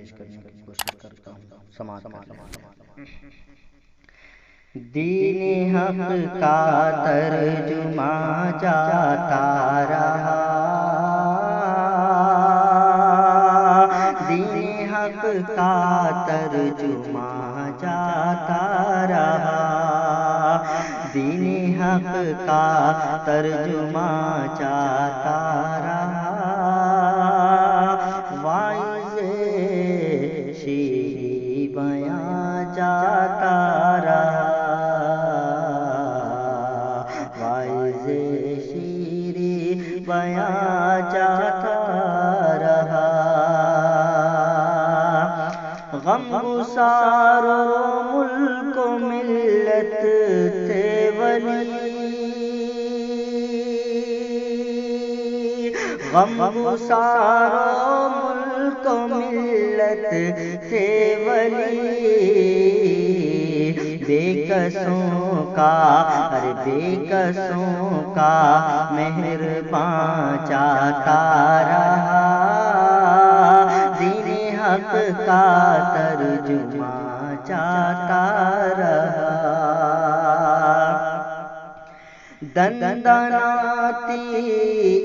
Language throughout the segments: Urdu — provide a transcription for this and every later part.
پیش کرنے کی کوشش کرتا ہوں، سماعت کریں۔ دین حق کا ترجمہ جاتا رہا، دین حق کا ترجمہ جاتا رہا، دین حق کا ترجمہ جاتا رہا، واعظ شیریں بیاں جاتا رہا، واعظ شیریں بیاں جاتا رہا، غم گسار ملک و ملت تھے ولی، غم گسار ملک و ملت تھے ولی، بے کسوں کا بے کسوں کا مہرباں چاہتا رہا، دین حق کا ترجمہ چاہتا رہا، دندناتی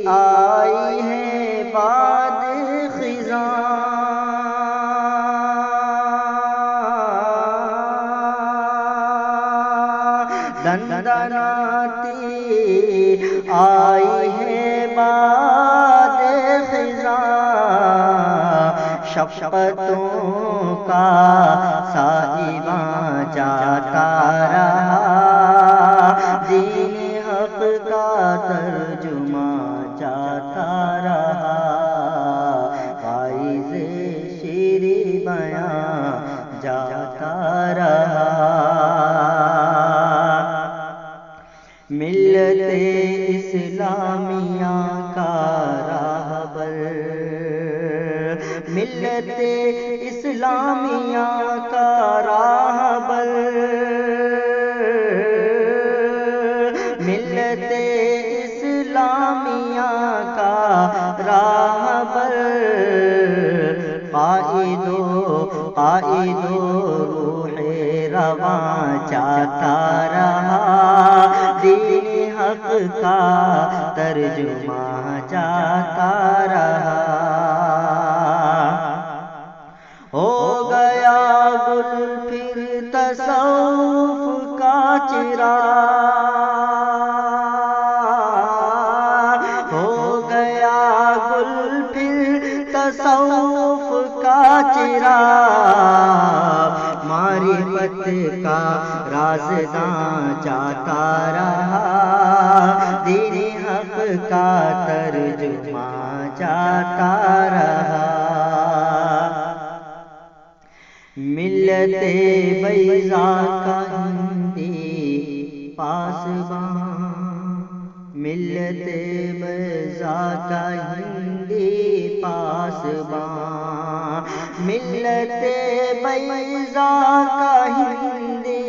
آئی ہے باد خزاں، دندناتی آئی ہے باد خزاں، شفقتوں کا سائباں جاتا رہا، دین حق کا ترجمہ جاتا رہا، واعظ شیریں بیاں جاتا رہا، ملت اسلامیہ کا راہبر، ملت اسلامیہ کا راہبر، ملت اسلامیہ کا راہبر، قائد و روح رواں چاہتا رہا، دین حق کا ترجمہ چاہتا رہا، ہو گیا گل پھر تصوف کا چراغ، ہو گیا گل پھر تصوف کا چراغ، معرفت کا رازداں چاہتا رہا، دین حق کا ترجمہ چاہتا رہا، ملت بیضا کا ہندی پاسباں، ملت بیضا کا ہندی پاسباں، ملت بیضا کا ہندی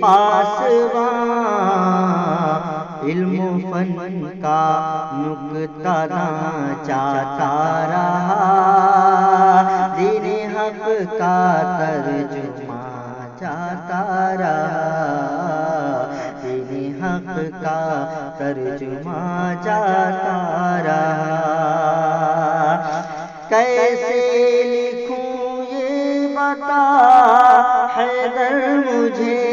پاسباں، علم و فن کا نکتہ داں چاہتا رہا، دین حق کا ترجمہ چاہتا رہا، دین حق کا ترجمہ چاہتا رہا، کیسے لکھوں یہ بتا حیدر مجھے،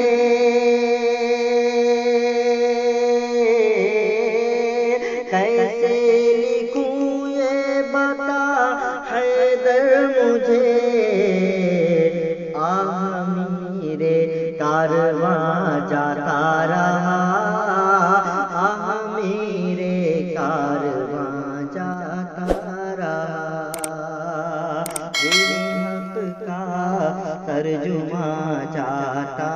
کیسے لکھوں یہ بتا حیدر مجھے، میرے کارواں جاتا رہا، میرے کارواں جاتا رہا، دین حق کا ترجمہ چاہتا